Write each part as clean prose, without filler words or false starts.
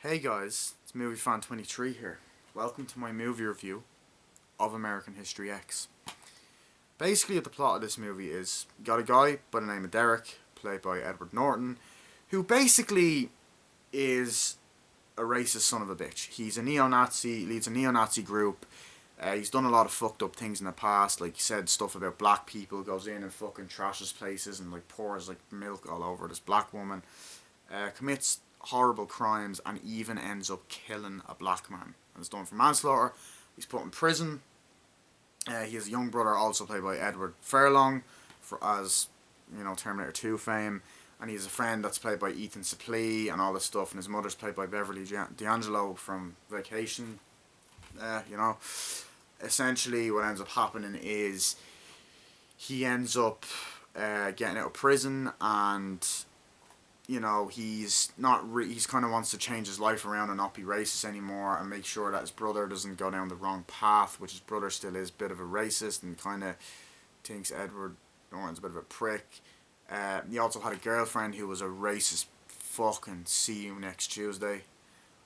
Hey guys, it's MovieFan23 here. Welcome to my movie review of American History X. Basically, the plot of this movie is you got a guy by the name of Derek, played by Edward Norton, who basically is a racist son of a bitch. He's a neo-Nazi, leads a neo-Nazi group. He's done a lot of fucked up things in the past, like he said stuff about black people, goes in and fucking trashes places and like pours like milk all over this black woman. Commits horrible crimes and even ends up killing a black man. And it's done for manslaughter. He's put in prison. He has a young brother, also played by Edward Furlong, as Terminator 2 fame. And he has a friend that's played by Ethan Suplee and all this stuff. And his mother's played by Beverly D'Angelo from Vacation. Essentially, what ends up happening is he ends up getting out of prison, and he's not he's kind of wants to change his life around and not be racist anymore and make sure that his brother doesn't go down the wrong path, which his brother still is a bit of a racist and kind of thinks Edward Norton's a bit of a prick. He also had a girlfriend who was a racist fucking see you next Tuesday.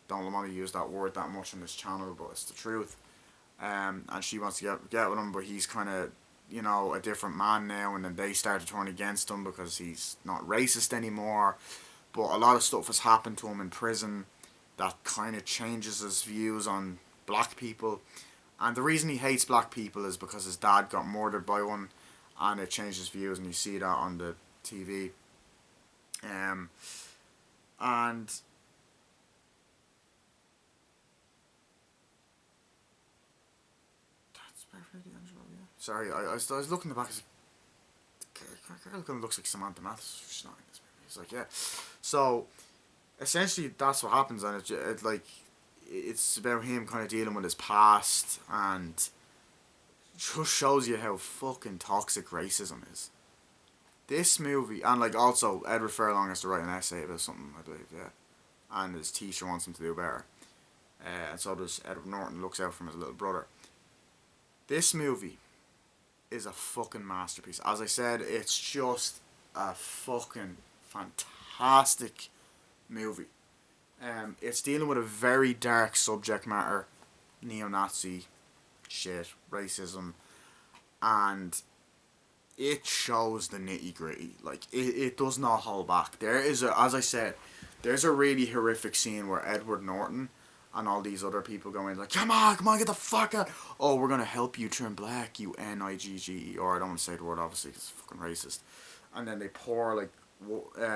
Don't want to use that word that much on this channel, but it's the truth. And she wants to get with him, but he's kind of a different man now, and then they start to turn against him because he's not racist anymore. But a lot of stuff has happened to him in prison that kind of changes his views on black people. And the reason he hates black people is because his dad got murdered by one, and it changed his views, and you see that on the TV. And sorry, I was looking at the back. Girl kind of looks like Samantha Mathis. She's not in this movie. It's like, yeah. So essentially, that's what happens, and it's about him kind of dealing with his past, and just shows you how fucking toxic racism is. This movie, and like also Edward Furlong has to write an essay about something, I believe, yeah, and his teacher wants him to do better, and so does Edward Norton. Looks out for him as a little brother. This movie is a fucking masterpiece. As I said, it's just a fucking fantastic movie. It's dealing with a very dark subject matter, neo-Nazi shit, racism, and it shows the nitty gritty. Like it does not hold back. As I said, there's a really horrific scene where Edward Norton and all these other people go in like, come on, get the fuck out. Oh, we're going to help you turn black, you Nigger. Or I don't want to say the word, obviously, because it's fucking racist. And then they pour, like,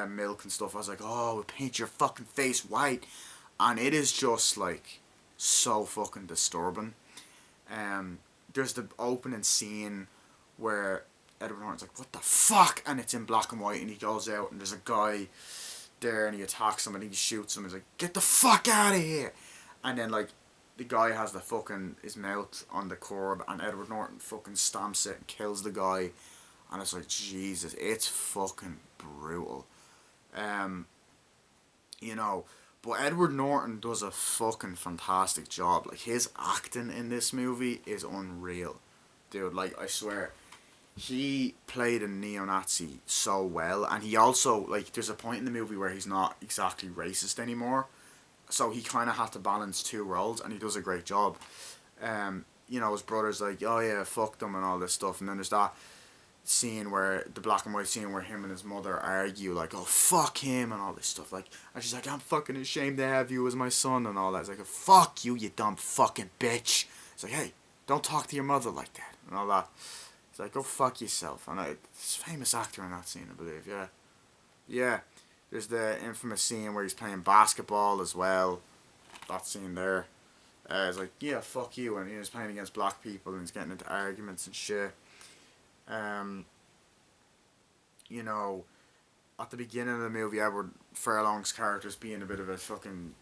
milk and stuff. I was like, oh, paint your fucking face white. And it is just, like, so fucking disturbing. There's the opening scene where Edward Norton's like, what the fuck? And it's in black and white, and he goes out, and there's a guy there, and he attacks him, and he shoots him. He's like, get the fuck out of here. And then, like, the guy has his mouth on the curb, and Edward Norton fucking stamps it and kills the guy. And it's like, Jesus, it's fucking brutal. But Edward Norton does a fucking fantastic job. Like, his acting in this movie is unreal. Dude, like, I swear, he played a neo-Nazi so well. And he also, like, there's a point in the movie where he's not exactly racist anymore. So he kind of had to balance two roles, and he does a great job. His brother's like, oh yeah, fuck them and all this stuff. And then there's that scene where, the black and white scene where him and his mother argue, like, oh, fuck him and all this stuff. Like, and she's like, I'm fucking ashamed to have you as my son and all that. It's like, fuck you, you dumb fucking bitch. It's like, hey, don't talk to your mother like that and all that. It's like, go fuck yourself. And it's a famous actor in that scene, I believe, yeah. Yeah. There's the infamous scene where he's playing basketball as well. That scene there. It's like, yeah, fuck you. And he's playing against black people and he's getting into arguments and shit. At the beginning of the movie, Edward Furlong's character's being a bit of a fucking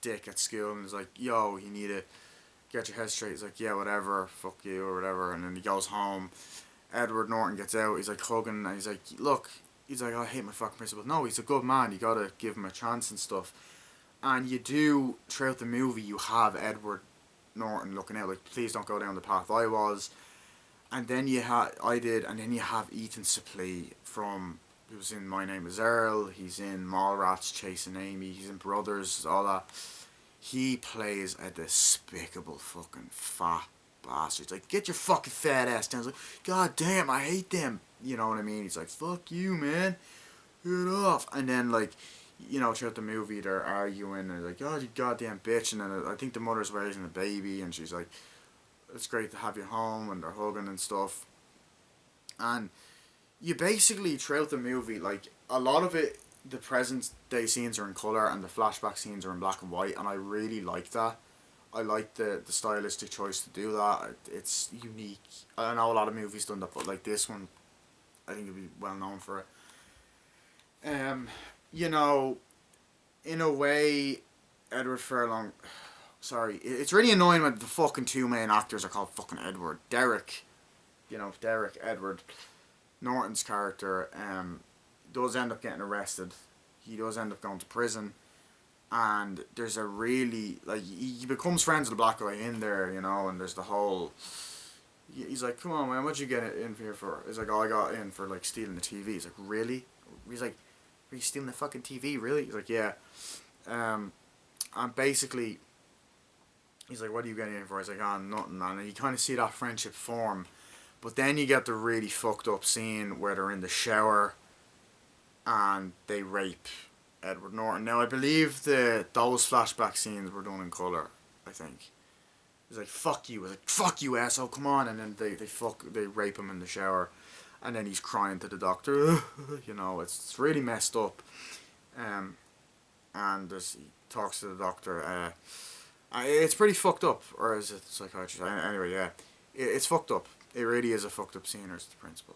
dick at school. And he's like, yo, you need to get your head straight. He's like, yeah, whatever, fuck you or whatever. And then he goes home. Edward Norton gets out. He's like hugging and he's like, look. He's like, I hate my fucking principal. No, he's a good man. You gotta give him a chance and stuff. And you do, throughout the movie, you have Edward Norton looking out like, please don't go down the path I was. And then you have Ethan Suplee from he was in My Name Is Earl. He's in Mallrats, Chasing Amy. He's in Brothers, all that. He plays a despicable fucking fat bastard. He's like, get your fucking fat ass down. He's like, God damn, I hate them. You know what I mean? He's like, fuck you, man. Get off. And then, like, you know, throughout the movie, they're arguing. And they're like, oh, you goddamn bitch. And then I think the mother's raising a baby. And she's like, it's great to have you home. And they're hugging and stuff. And you basically, throughout the movie, like, a lot of it, the present day scenes are in colour and the flashback scenes are in black and white, and I really like that. I like the stylistic choice to do that. It's unique. I know a lot of movies done that, but like this one, I think it'd be well known for it. You know, in a way, Edward Furlong. Sorry, it's really annoying when the fucking two main actors are called fucking Edward. Derek, Derek Edward Norton's character does end up getting arrested. He does end up going to prison, and there's a really, like, he becomes friends with the black guy in there, and there's the whole. He's like, come on, man, what'd you get in here for? He's like, oh, I got in for, like, stealing the TV. He's like, really? He's like, are you stealing the fucking TV, really? He's like, yeah. And basically, he's like, what are you getting in for? He's like, oh, nothing, man. And you kind of see that friendship form. But then you get the really fucked up scene where they're in the shower and they rape Edward Norton. Now, I believe those flashback scenes were done in colour, I think. He's like, fuck you. He's like, fuck you, asshole, come on. And then they rape him in the shower. And then he's crying to the doctor. It's really messed up. And he talks to the doctor. It's pretty fucked up. Or is it psychiatrist? Anyway, yeah. It's fucked up. It really is a fucked up scene, or it's the principal.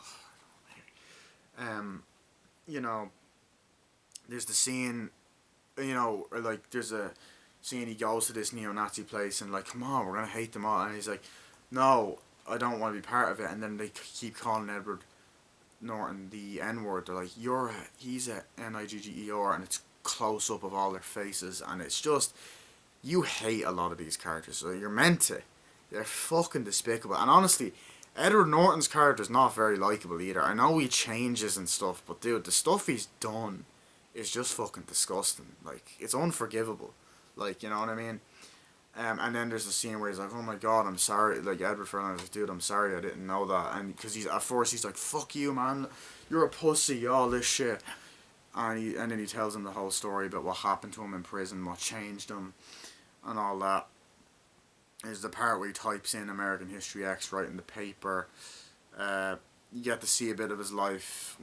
There's the scene, or like there's a scene he goes to this neo-Nazi place and like, come on, we're gonna hate them all, and he's like, no, I don't want to be part of it, and then they keep calling Edward Norton the N-word. They're like, he's a Nigger, and it's close up of all their faces, and it's just, you hate a lot of these characters, so you're meant to. They're fucking despicable, and honestly, Edward Norton's character is not very likable either. I know he changes and stuff, but dude, the stuff he's done is just fucking disgusting. Like, it's unforgivable. Like, you know what I mean? And then there's the scene where he's like, oh my god, I'm sorry. Like, Edward Furlong's like, dude, I'm sorry, I didn't know that. And because at first he's like, fuck you, man. You're a pussy, all this shit. And then he tells him the whole story about what happened to him in prison, what changed him, and all that. Is the part where he types in American History X right in the paper. You get to see a bit of his life,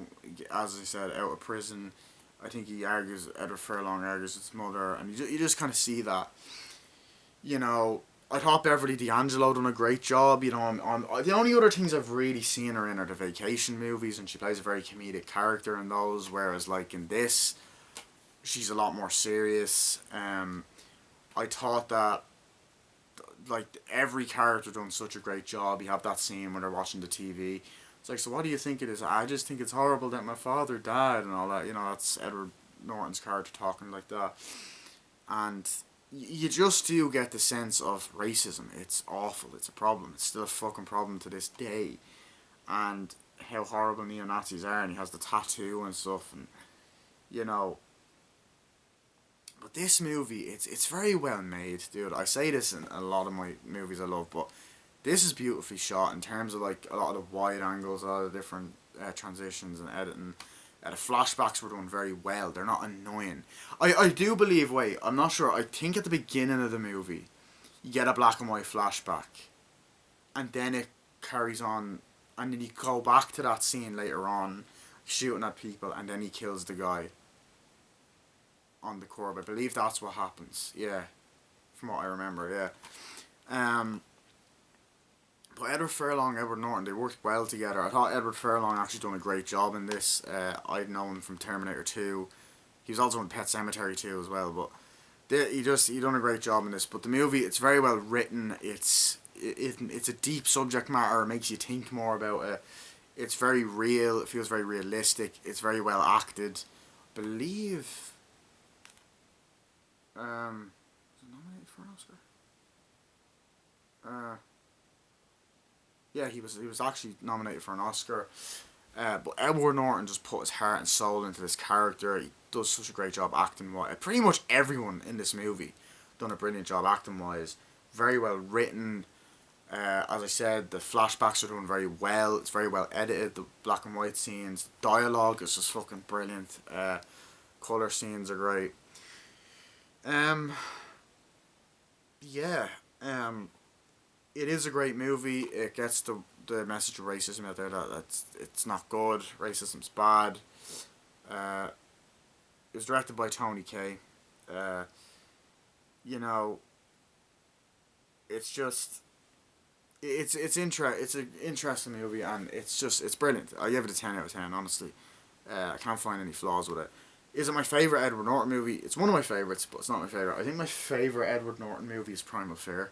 as I said, out of prison. I think Edward Furlong argues with his mother, and you just kind of see that. I thought Beverly D'Angelo done a great job. The only other things I've really seen her in are the vacation movies, and she plays a very comedic character in those, whereas like in this, she's a lot more serious. I thought that like every character done such a great job. You have that scene when they're watching the TV. It's like, so what do you think it is? I just think it's horrible that my father died and all that. That's Edward Norton's character talking like that. And you just do get the sense of racism. It's awful. It's a problem. It's still a fucking problem to this day. And how horrible neo-Nazis are. And he has the tattoo and stuff. And, But this movie, it's very well made, dude. I say this in a lot of my movies I love, but this is beautifully shot in terms of like a lot of the wide angles, a lot of different transitions and editing. The flashbacks were done very well. They're not annoying. I do believe, I'm not sure, I think at the beginning of the movie, you get a black and white flashback, and then it carries on, and then you go back to that scene later on, shooting at people, and then he kills the guy on the curb. I believe that's what happens. Yeah, from what I remember. Yeah. But Edward Furlong, Edward Norton, they worked well together. I thought Edward Furlong actually done a great job in this. I'd known him from Terminator 2. He was also in Pet Sematary 2 as well. But he done a great job in this. But the movie, it's very well written. It's a deep subject matter. It makes you think more about it. It's very real. It feels very realistic. It's very well acted. I believe. Was it nominated for an Oscar? Yeah, he was actually nominated for an Oscar. But Edward Norton just put his heart and soul into this character. He does such a great job acting. Pretty much everyone in this movie done a brilliant job acting wise. Very well written. As I said, the flashbacks are done very well. It's very well edited. The black and white scenes, dialogue is just fucking brilliant. Color scenes are great. Um, yeah. Um, it is a great movie. It gets the message of racism out there that it's not good. Racism's bad. Uh, it was directed by Tony Kaye. Uh, you know, it's just it's an interesting movie, and it's brilliant. I give it a 10 out of 10. Honestly, I can't find any flaws with it. Is it my favorite Edward Norton movie? It's one of my favorites, but it's not my favorite. I think my favorite Edward Norton movie is Primal Fear.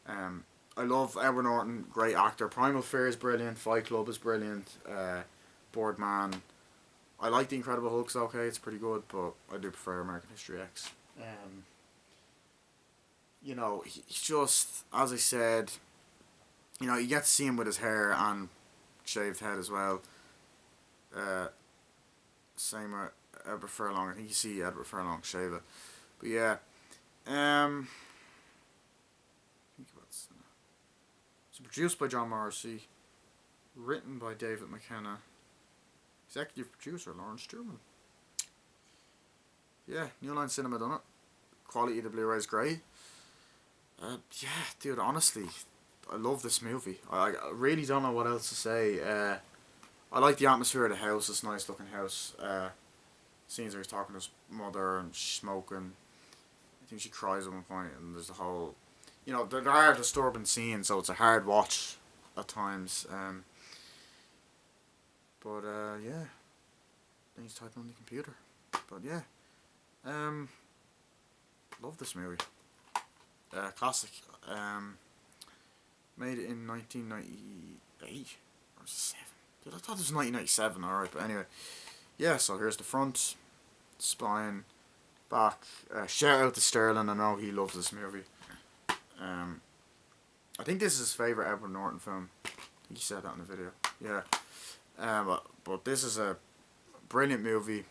I love Edward Norton, great actor. Primal Fear is brilliant. Fight Club is brilliant. Boardman. I like The Incredible Hulk. It's okay. It's pretty good, but I do prefer American History X. He's just, as I said, you get to see him with his hair and shaved head as well. Same with Edward Furlong. I think you see Edward Furlong shave it. But yeah. Think about this. It's produced by John Morrissey. Written by David McKenna. Executive producer Lawrence Truman. Yeah, New Line Cinema done it. Quality of the Blu-ray is great. Yeah, dude, honestly, I love this movie. I really don't know what else to say. I like the atmosphere of the house. It's a nice looking house. Scenes where he's talking to his mother and she's smoking. I think she cries at one point, and there's the whole, there are disturbing scenes, so it's a hard watch at times. Yeah, then he's typing on the computer. But yeah, love this movie. Classic. Made it in 1998 or 7. Dude, I thought this was 1997. All right, but anyway, yeah. So here's the front, spine, back. Shout out to Sterling. I know he loves this movie. I think this is his favorite Edward Norton film. I think he said that in the video. Yeah. But this is a brilliant movie. I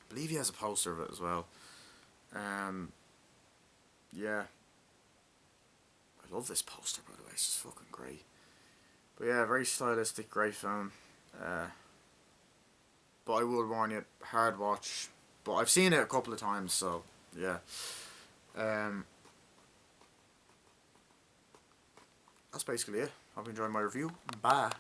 believe he has a poster of it as well. Yeah. I love this poster, by the way. It's just fucking great. But yeah, very stylistic, great film. But I will warn you, hard watch. But I've seen it a couple of times, so yeah. That's basically it. Hope you enjoyed my review. Bye.